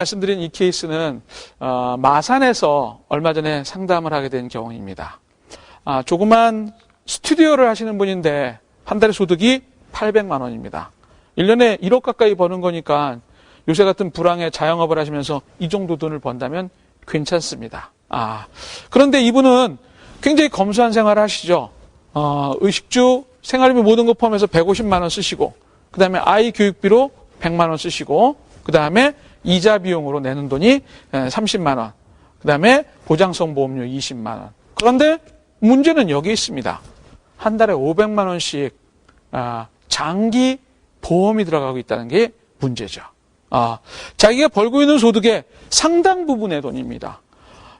말씀드린 이 케이스는 마산에서 얼마 전에 상담을 하게 된 경우입니다. 조그만 스튜디오를 하시는 분인데 한 달에 소득이 800만 원입니다. 1년에 1억 가까이 버는 거니까 요새 같은 불황에 자영업을 하시면서 이 정도 돈을 번다면 괜찮습니다. 그런데 이분은 굉장히 검소한 생활을 하시죠. 의식주, 생활비 모든 거 포함해서 150만 원 쓰시고, 그 다음에 아이 교육비로 100만 원 쓰시고, 그 다음에 이자 비용으로 내는 돈이 30만 원, 그 다음에 보장성 보험료 20만 원. 그런데 문제는 여기 있습니다. 한 달에 500만 원씩 장기 보험이 들어가고 있다는 게 문제죠. 자기가 벌고 있는 소득의 상당 부분의 돈입니다.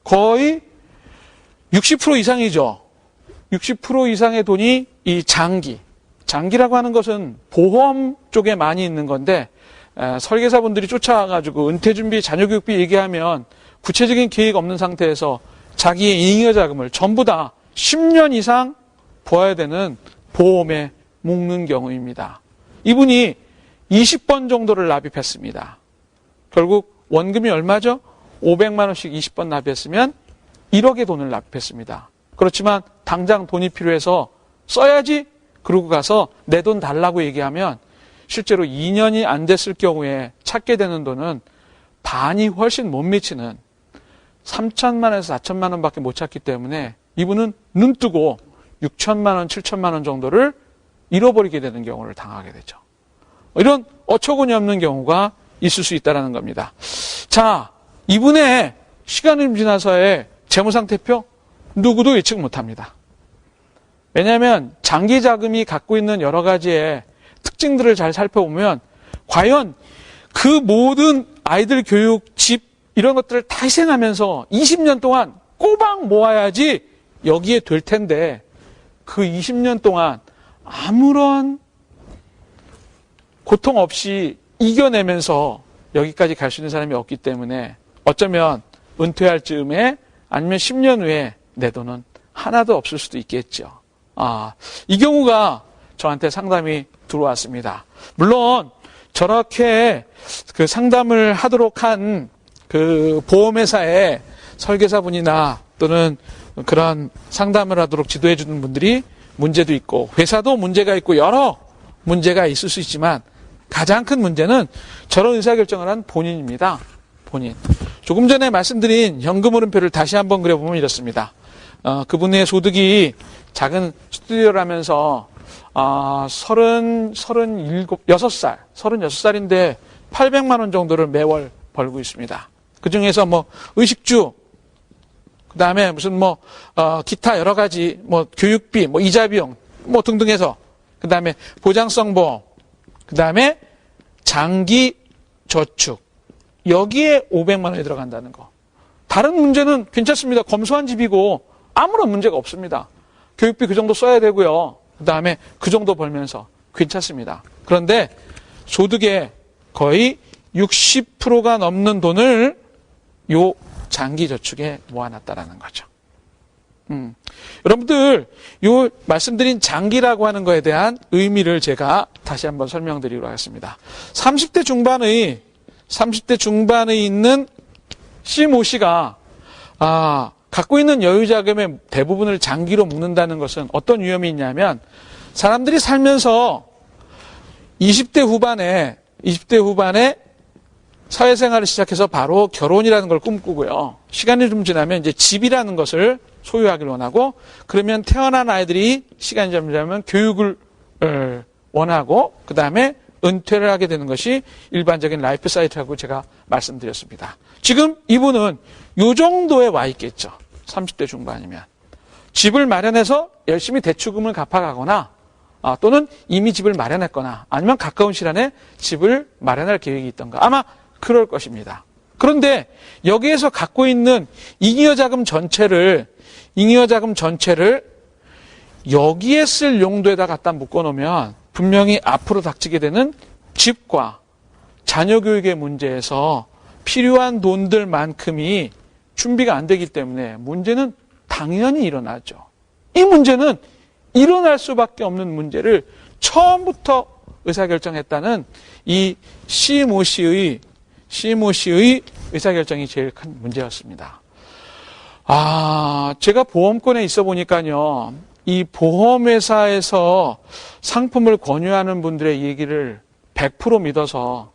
거의 60% 이상이죠. 60% 이상의 돈이 이 장기라고 하는 것은 보험 쪽에 많이 있는 건데, 설계사분들이 쫓아와가지고 은퇴준비, 자녀교육비 얘기하면 구체적인 계획 없는 상태에서 자기의 잉여자금을 전부 다 10년 이상 보아야 되는 보험에 묶는 경우입니다. 이분이 20번 정도를 납입했습니다. 결국 원금이 얼마죠? 500만 원씩 20번 납입했으면 1억의 돈을 납입했습니다. 그렇지만 당장 돈이 필요해서 써야지 그러고 가서 내 돈 달라고 얘기하면 실제로 2년이 안 됐을 경우에 찾게 되는 돈은 반이 훨씬 못 미치는 3천만 원에서 4천만 원밖에 못 찾기 때문에 이분은 눈 뜨고 6천만 원, 7천만 원 정도를 잃어버리게 되는 경우를 당하게 되죠. 이런 어처구니 없는 경우가 있을 수 있다는 겁니다. 자, 이분의 시간이 지나서의 재무상태표 누구도 예측 못합니다. 왜냐하면 장기 자금이 갖고 있는 여러 가지의 특징들을 잘 살펴보면 과연 그 모든 아이들 교육, 집 이런 것들을 다 희생하면서 20년 동안 꼬박 모아야지 여기에 될 텐데 그 20년 동안 아무런 고통 없이 이겨내면서 여기까지 갈 수 있는 사람이 없기 때문에 어쩌면 은퇴할 즈음에 아니면 10년 후에 내 돈은 하나도 없을 수도 있겠죠. 이 경우가 저한테 상담이 들어왔습니다. 물론 저렇게 그 상담을 하도록 한 그 보험회사의 설계사분이나 또는 그런 상담을 하도록 지도해 주는 분들이 문제도 있고 회사도 문제가 있고 여러 문제가 있을 수 있지만 가장 큰 문제는 저런 의사결정을 한 본인입니다. 본인. 조금 전에 말씀드린 현금 흐름표를 다시 한번 그려보면 이렇습니다. 그분의 소득이 작은 스튜디오라면서 36살인데 800만 원 정도를 매월 벌고 있습니다. 그 중에서 의식주, 그 다음에 무슨 기타 여러 가지, 교육비, 이자 비용, 등등 해서, 그 다음에 보장성 보험, 그 다음에 장기 저축, 여기에 500만 원이 들어간다는 거. 다른 문제는 괜찮습니다. 검소한 집이고 아무런 문제가 없습니다. 교육비 그 정도 써야 되고요. 그 다음에 그 정도 벌면서 괜찮습니다. 그런데 소득의 거의 60%가 넘는 돈을 요 장기 저축에 모아놨다라는 거죠. 여러분들 요 말씀드린 장기라고 하는 거에 대한 의미를 제가 다시 한번 설명드리도록 하겠습니다. 30대 중반에 있는 C, 모 씨가 갖고 있는 여유자금의 대부분을 장기로 묶는다는 것은 어떤 위험이 있냐면 사람들이 살면서 20대 후반에 사회생활을 시작해서 바로 결혼이라는 걸 꿈꾸고요. 시간이 좀 지나면 이제 집이라는 것을 소유하길 원하고 그러면 태어난 아이들이 시간이 좀 지나면 교육을 원하고 그 다음에 은퇴를 하게 되는 것이 일반적인 라이프 사이클이라고 제가 말씀드렸습니다. 지금 이분은 이 정도에 와 있겠죠. 30대 중반이면. 집을 마련해서 열심히 대출금을 갚아가거나 또는 이미 집을 마련했거나 아니면 가까운 시간에 집을 마련할 계획이 있던가 아마 그럴 것입니다. 그런데 여기에서 갖고 있는 잉여자금 전체를 여기에 쓸 용도에다 갖다 묶어놓으면 분명히 앞으로 닥치게 되는 집과 자녀 교육의 문제에서 필요한 돈들만큼이 준비가 안 되기 때문에 문제는 당연히 일어나죠. 이 문제는 일어날 수밖에 없는 문제를 처음부터 의사결정했다는 이 C, 모 씨의 시모씨의 의사결정이 제일 큰 문제였습니다. 제가 보험권에 있어 보니까요, 이 보험회사에서 상품을 권유하는 분들의 얘기를 100% 믿어서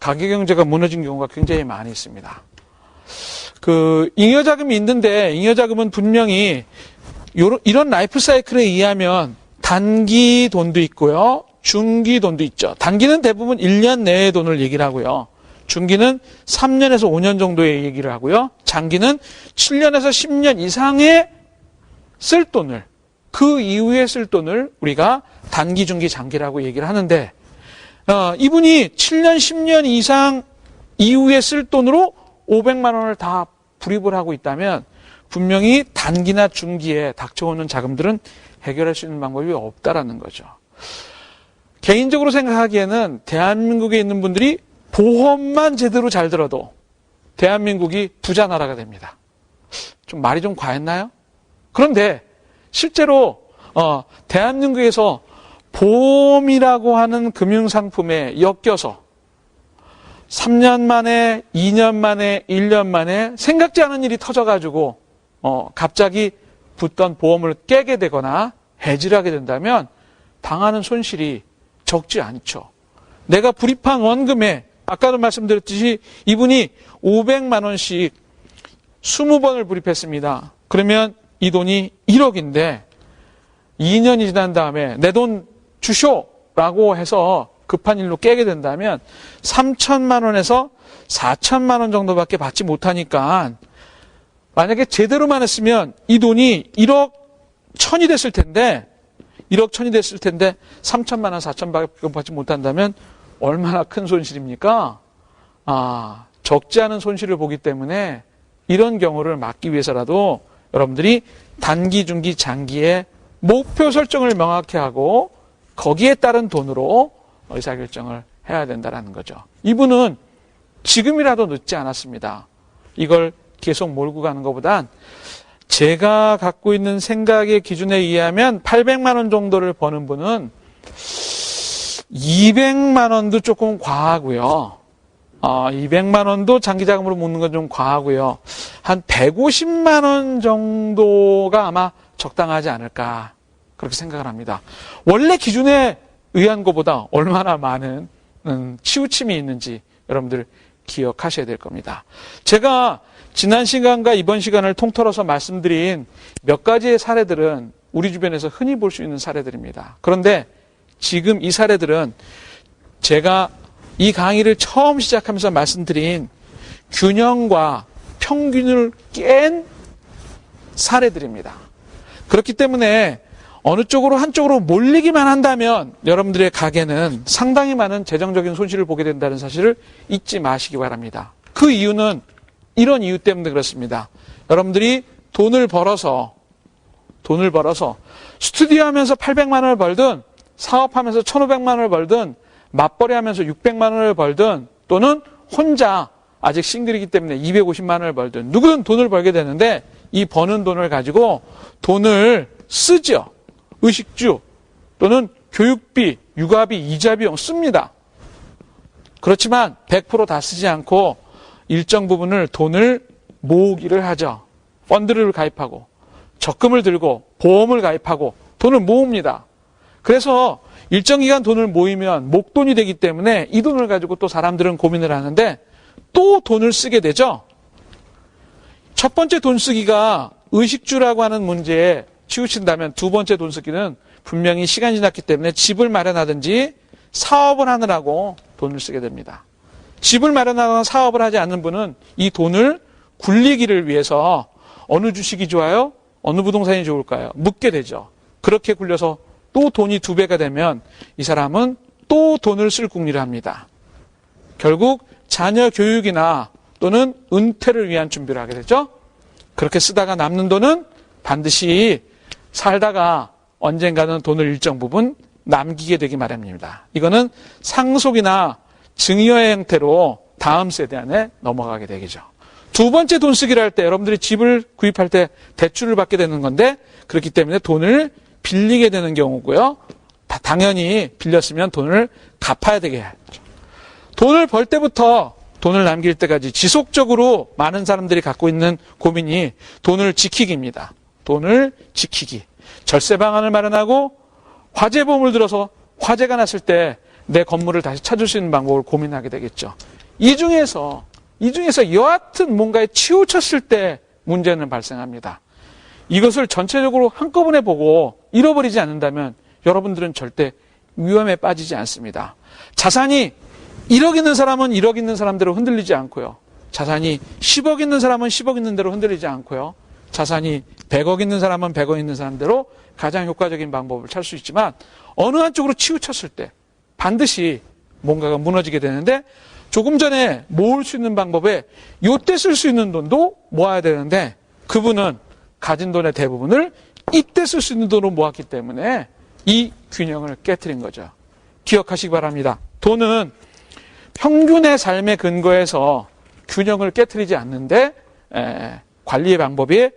가계경제가 무너진 경우가 굉장히 많이 있습니다. 잉여자금이 있는데, 잉여자금은 분명히 이런 라이프 사이클에 의하면 단기 돈도 있고요, 중기 돈도 있죠. 단기는 대부분 1년 내의 돈을 얘기를 하고요. 중기는 3년에서 5년 정도의 얘기를 하고요. 장기는 7년에서 10년 이상의 쓸 돈을, 그 이후에 쓸 돈을 우리가 단기, 중기, 장기라고 얘기를 하는데, 이분이 7년, 10년 이상 이후에 쓸 돈으로 500만 원을 다 불입을 하고 있다면 분명히 단기나 중기에 닥쳐오는 자금들은 해결할 수 있는 방법이 없다라는 거죠. 개인적으로 생각하기에는 대한민국에 있는 분들이 보험만 제대로 잘 들어도 대한민국이 부자 나라가 됩니다. 좀 말이 좀 과했나요? 그런데 실제로 대한민국에서 보험이라고 하는 금융상품에 엮여서 3년 만에, 2년 만에, 1년 만에 생각지 않은 일이 터져가지고 갑자기 붙던 보험을 깨게 되거나 해지를 하게 된다면 당하는 손실이 적지 않죠. 내가 불입한 원금에 아까도 말씀드렸듯이 이분이 500만 원씩 20번을 불입했습니다. 그러면 이 돈이 1억인데 2년이 지난 다음에 내 돈 주쇼라고 해서 급한 일로 깨게 된다면 3천만 원에서 4천만 원 정도밖에 받지 못하니까 만약에 제대로만 했으면 이 돈이 1억 1천이 됐을 텐데 3천만 원, 4천밖에 받지 못한다면 얼마나 큰 손실입니까? 적지 않은 손실을 보기 때문에 이런 경우를 막기 위해서라도 여러분들이 단기, 중기, 장기의 목표 설정을 명확히 하고 거기에 따른 돈으로 의사결정을 해야 된다는 거죠. 이분은 지금이라도 늦지 않았습니다. 이걸 계속 몰고 가는 것보단 제가 갖고 있는 생각의 기준에 의하면 800만 원 정도를 버는 분은 200만 원도 조금 과하고요. 200만 원도 장기자금으로 묻는 건 좀 과하고요. 한 150만 원 정도가 아마 적당하지 않을까 그렇게 생각을 합니다. 원래 기준에 의한 것보다 얼마나 많은 치우침이 있는지 여러분들 기억하셔야 될 겁니다. 제가 지난 시간과 이번 시간을 통틀어서 말씀드린 몇 가지의 사례들은 우리 주변에서 흔히 볼 수 있는 사례들입니다. 그런데 지금 이 사례들은 제가 이 강의를 처음 시작하면서 말씀드린 균형과 평균을 깬 사례들입니다. 그렇기 때문에 어느 쪽으로 한쪽으로 몰리기만 한다면 여러분들의 가게는 상당히 많은 재정적인 손실을 보게 된다는 사실을 잊지 마시기 바랍니다. 그 이유는 이런 이유 때문에 그렇습니다. 여러분들이 돈을 벌어서 스튜디오 하면서 800만 원을 벌든 사업하면서 1,500만 원을 벌든 맞벌이 하면서 600만 원을 벌든 또는 혼자 아직 싱글이기 때문에 250만 원을 벌든 누구든 돈을 벌게 되는데 이 버는 돈을 가지고 돈을 쓰죠. 의식주 또는 교육비, 육아비, 이자 비용 씁니다. 그렇지만 100% 다 쓰지 않고 일정 부분을 돈을 모으기를 하죠. 펀드를 가입하고 적금을 들고 보험을 가입하고 돈을 모읍니다. 그래서 일정 기간 돈을 모이면 목돈이 되기 때문에 이 돈을 가지고 또 사람들은 고민을 하는데 또 돈을 쓰게 되죠. 첫 번째 돈 쓰기가 의식주라고 하는 문제에 치우친다면 두 번째 돈 쓰기는 분명히 시간이 지났기 때문에 집을 마련하든지 사업을 하느라고 돈을 쓰게 됩니다. 집을 마련하거나 사업을 하지 않는 분은 이 돈을 굴리기를 위해서 어느 주식이 좋아요? 어느 부동산이 좋을까요? 묻게 되죠. 그렇게 굴려서 또 돈이 2배가 되면 이 사람은 또 돈을 쓸 궁리를 합니다. 결국 자녀 교육이나 또는 은퇴를 위한 준비를 하게 되죠. 그렇게 쓰다가 남는 돈은 반드시 살다가 언젠가는 돈을 일정 부분 남기게 되기 마련입니다. 이거는 상속이나 증여의 형태로 다음 세대 안에 넘어가게 되겠죠. 두 번째 돈 쓰기를 할 때 여러분들이 집을 구입할 때 대출을 받게 되는 건데 그렇기 때문에 돈을 빌리게 되는 경우고요. 당연히 빌렸으면 돈을 갚아야 되게 하죠. 돈을 벌 때부터 돈을 남길 때까지 지속적으로 많은 사람들이 갖고 있는 고민이 돈을 지키기입니다. 돈을 지키기. 절세 방안을 마련하고 화재보험을 들어서 화재가 났을 때 내 건물을 다시 찾을 수 있는 방법을 고민하게 되겠죠. 이 중에서 여하튼 뭔가에 치우쳤을 때 문제는 발생합니다. 이것을 전체적으로 한꺼번에 보고 잃어버리지 않는다면 여러분들은 절대 위험에 빠지지 않습니다. 자산이 1억 있는 사람은 1억 있는 사람대로 흔들리지 않고요. 자산이 10억 있는 사람은 10억 있는 대로 흔들리지 않고요. 자산이 100억 있는 사람은 100억 있는 사람대로 가장 효과적인 방법을 찾을 수 있지만 어느 한쪽으로 치우쳤을 때 반드시 뭔가가 무너지게 되는데 조금 전에 모을 수 있는 방법에 요때 쓸 수 있는 돈도 모아야 되는데 그분은 가진 돈의 대부분을 이때 쓸 수 있는 돈으로 모았기 때문에 이 균형을 깨트린 거죠. 기억하시기 바랍니다. 돈은 평균의 삶의 근거에서 균형을 깨트리지 않는데 관리의 방법에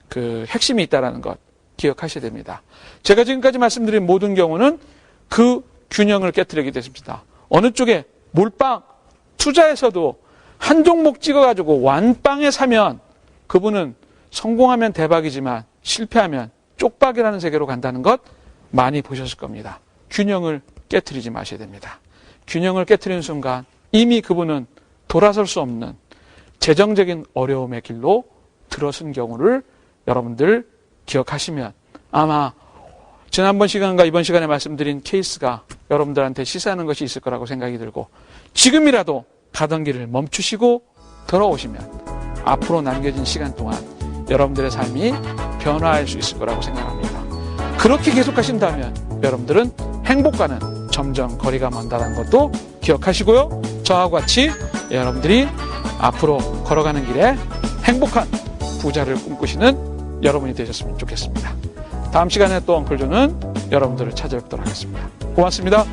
그 핵심이 있다는 것 기억하셔야 됩니다. 제가 지금까지 말씀드린 모든 경우는 그 균형을 깨트리게 됐습니다. 어느 쪽에 몰빵 투자에서도 한 종목 찍어가지고 완빵에 사면 그분은 성공하면 대박이지만 실패하면 쪽박이라는 세계로 간다는 것 많이 보셨을 겁니다. 균형을 깨트리지 마셔야 됩니다. 균형을 깨트리는 순간 이미 그분은 돌아설 수 없는 재정적인 어려움의 길로 들어선 경우를 여러분들 기억하시면 아마 지난번 시간과 이번 시간에 말씀드린 케이스가 여러분들한테 시사하는 것이 있을 거라고 생각이 들고 지금이라도 가던 길을 멈추시고 돌아오시면 앞으로 남겨진 시간 동안 여러분들의 삶이 변화할 수 있을 거라고 생각합니다. 그렇게 계속하신다면 여러분들은 행복과는 점점 거리가 먼다는 것도 기억하시고요. 저하고 같이 여러분들이 앞으로 걸어가는 길에 행복한 부자를 꿈꾸시는 여러분이 되셨으면 좋겠습니다. 다음 시간에 또 엉클존은 여러분들을 찾아뵙도록 하겠습니다. 고맙습니다.